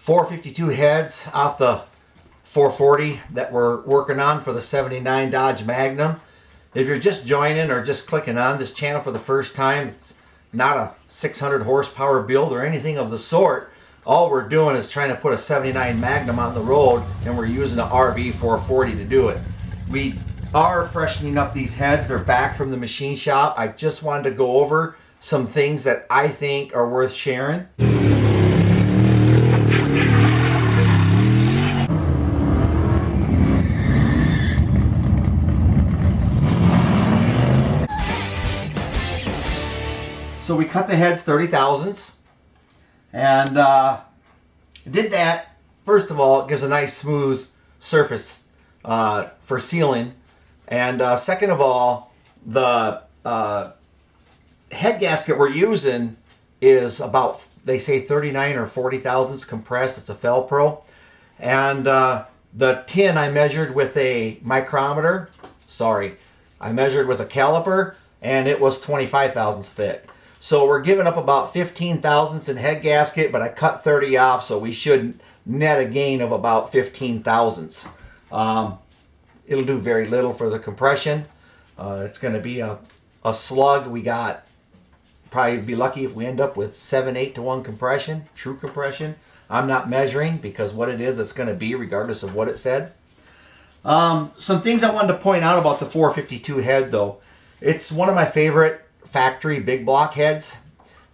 452 heads off the 440 that we're working on for the 79 Dodge Magnum. If you're just joining or just clicking on this channel for the first time, it's not a 600 horsepower build or anything of the sort. All we're doing is trying to put a 79 Magnum on the road, and we're using an RV 440 to do it. We are freshening up these heads. They're back from the machine shop. I just wanted to go over some things that I think are worth sharing. So we cut the heads 30 thousandths, and did that. First of all, it gives a nice smooth surface for sealing, and second of all, the head gasket we're using is about, they say 39 or 40 thousandths compressed. It's a Felpro, and the tin I measured with a micrometer. Sorry, I measured with a caliper, and it was 25 thousandths thick. So we're giving up about 15 thousandths in head gasket, but I cut 30 off, so we should net a gain of about 15 thousandths. It'll do very little for the compression. It's going to be a slug. We got, probably be lucky if we end up with 7/8 to 1 compression, true compression. I'm not measuring because what it is, it's going to be regardless of what it said. Some things I wanted to point out about the 452 head though. It's one of my favorite factory big block heads,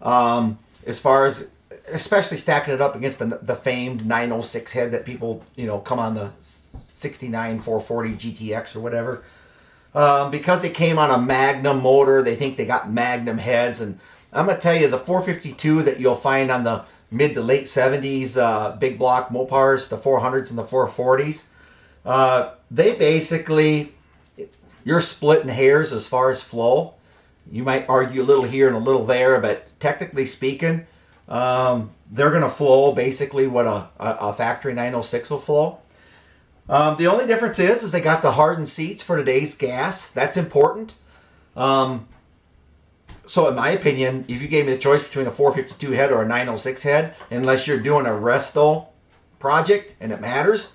as far as especially stacking it up against the famed 906 head that people, you know, come on the 69 440 GTX or whatever, because it came on a Magnum motor. They think they got Magnum heads, and I'm gonna tell you, the 452 that you'll find on the mid to late 70s big block Mopars, the 400s and the 440s, they basically, you're splitting hairs as far as flow. You might argue a little here and a little there, but technically speaking, they're going to flow basically what a factory 906 will flow. The only difference is they got the hardened seats for today's gas. That's important. So in my opinion, if you gave me the choice between a 452 head or a 906 head, unless you're doing a resto project and it matters,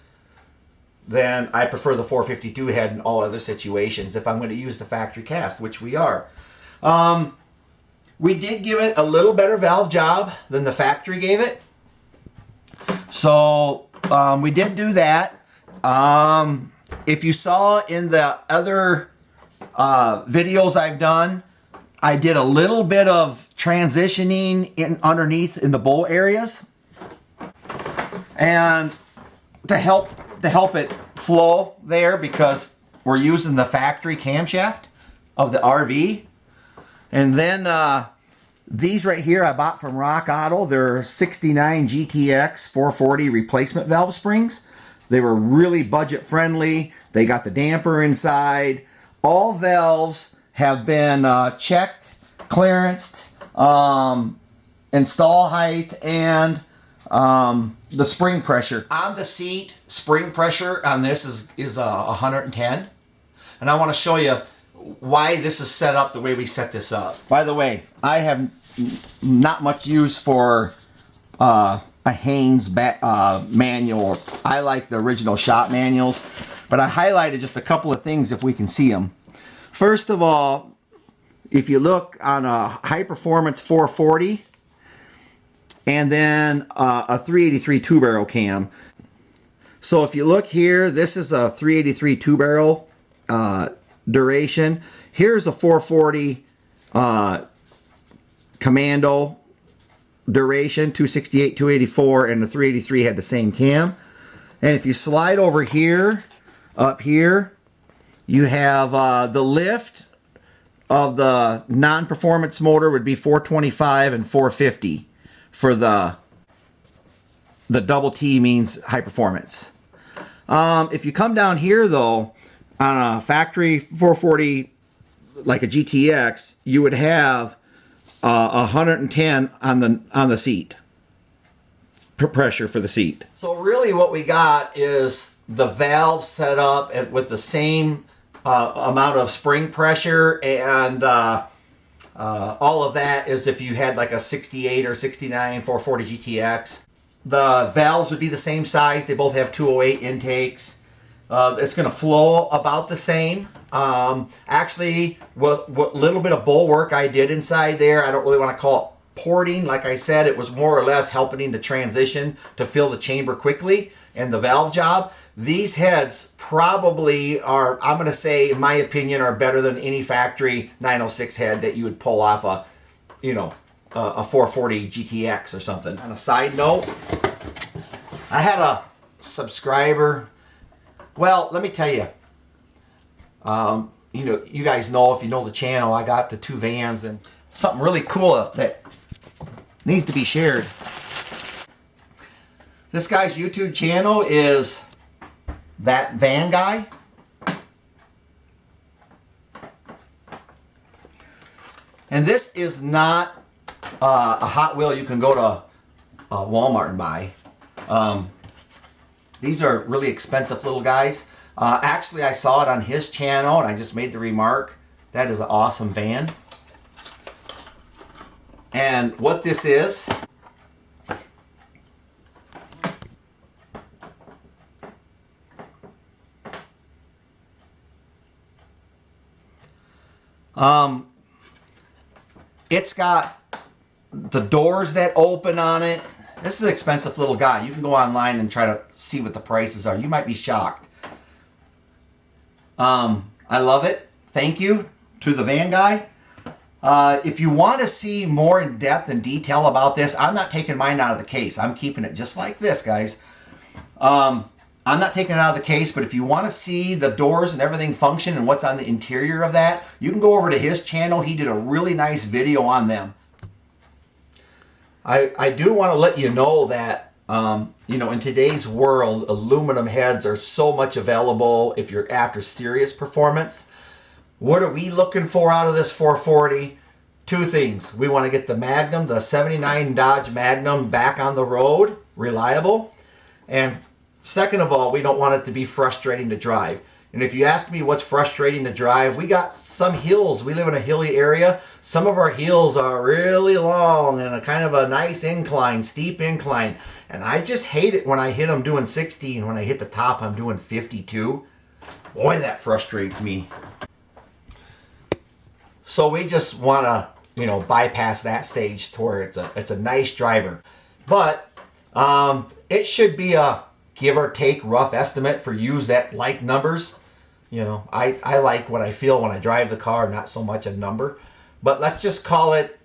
then I prefer the 452 head in all other situations if I'm going to use the factory cast, which we are. We did give it a little better valve job than the factory gave it. So we did do that. If you saw in the other videos I've done, I did a little bit of transitioning in underneath in the bowl areas, and to help it flow there, because we're using the factory camshaft of the RV. And then these right here I bought from Rock Auto. They're 69 GTX 440 replacement valve springs. They were really budget friendly. They got the damper inside. All valves have been checked, clearanced, install height, and the spring pressure. On the seat, spring pressure on this is 110. And I want to show you why this is set up the way we set this up. By the way, I have not much use for a Haynes manual. I like the original shop manuals, but I highlighted just a couple of things if we can see them. First of all, if you look on a high performance 440 and then a 383 two barrel cam. So if you look here, this is a 383 two barrel duration. Here's a 440 Commando duration, 268, 284, and the 383 had the same cam. And if you slide over here, up here, you have the lift of the non-performance motor would be 425 and 450 for the double T means high performance. If you come down here though, on a factory 440 like a GTX, you would have 110 on the seat pressure for the seat. So really what we got is the valve set up with the same amount of spring pressure, and all of that is if you had like a 68 or 69 440 GTX. The valves would be the same size. They both have 208 intakes. It's going to flow about the same. Actually, what little bit of bowl work I did inside there, I don't really want to call it porting. Like I said, it was more or less helping the transition to fill the chamber quickly and the valve job. These heads probably are, I'm going to say, in my opinion, are better than any factory 906 head that you would pull off a, a 440 GTX or something. On a side note, I had a subscriber. Well, let me tell you, you guys know, if you know the channel, I got the 2 vans, and something really cool that needs to be shared. This guy's YouTube channel is That Van Guy. And this is not a Hot Wheel you can go to Walmart and buy. These are really expensive little guys. Actually, I saw it on his channel, and I just made the remark, that is an awesome van. And what this is, it's got the doors that open on it. This is an expensive little guy. You can go online and try to see what the prices are. You might be shocked. I love it. Thank you to the Van Guy. If you want to see more in depth and detail about this, I'm not taking mine out of the case. I'm keeping it just like this, guys. I'm not taking it out of the case, but if you want to see the doors and everything function and what's on the interior of that, you can go over to his channel. He did a really nice video on them. I do want to let you know that, in today's world, aluminum heads are so much available if you're after serious performance. What are we looking for out of this 440? 2 things. We want to get the Magnum, the 79 Dodge Magnum, back on the road, reliable. And second of all, we don't want it to be frustrating to drive. And if you ask me what's frustrating to drive, we got some hills. We live in a hilly area. Some of our hills are really long and a kind of a nice incline, steep incline. And I just hate it when I hit them doing 60, and when I hit the top, I'm doing 52. Boy, that frustrates me. So we just want to, bypass that stage to where it's a nice driver. But it should be a give or take rough estimate for yous that like numbers. I like what I feel when I drive the car, not so much a number. But let's just call it,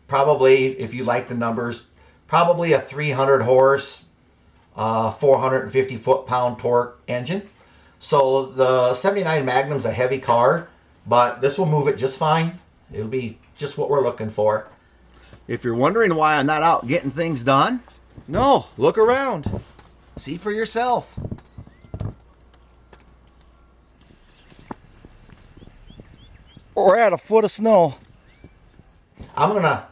probably, if you like the numbers, probably a 300 horse, 450 foot-pound torque engine. So the 79 Magnum's a heavy car, but this will move it just fine. It'll be just what we're looking for. If you're wondering why I'm not out getting things done, no, look around. See for yourself. We're at a foot of snow. I'm going to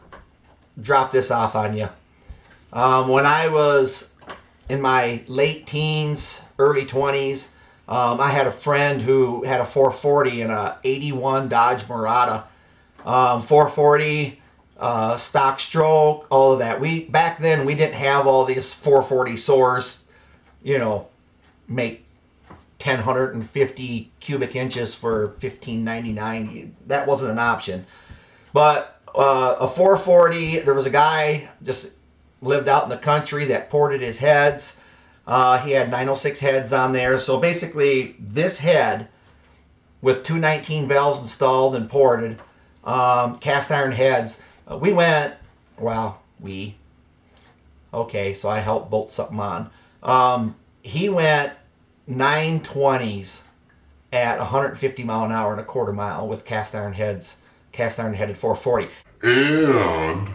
drop this off on you. When I was in my late teens, early 20s, I had a friend who had a 440 and a 81 Dodge Murata. 440, stock stroke, all of that. Back then, we didn't have all these 440 source, make 1,050 cubic inches for $15.99. That wasn't an option. But a 440, there was a guy just lived out in the country that ported his heads. He had 906 heads on there. So basically, this head with 219 valves installed and ported, cast iron heads. Okay, so I helped bolt something on. He went 920s at 150 mile an hour and a quarter mile with cast iron headed 440. And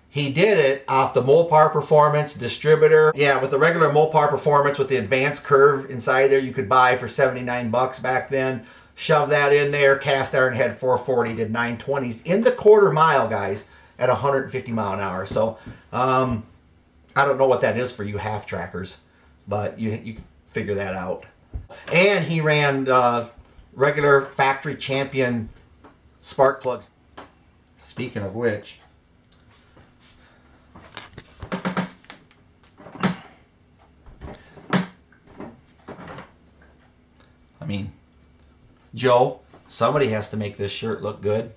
he did it off the Mopar Performance distributor. Yeah, with the regular Mopar Performance with the advanced curve inside there you could buy for $79 back then. Shove that in there, cast iron head 440, did 920s in the quarter mile, guys, at 150 mile an hour. So I don't know what that is for you half trackers, but you can figure that out. And he ran regular factory champion spark plugs. Speaking of which, mean? Joe, somebody has to make this shirt look good.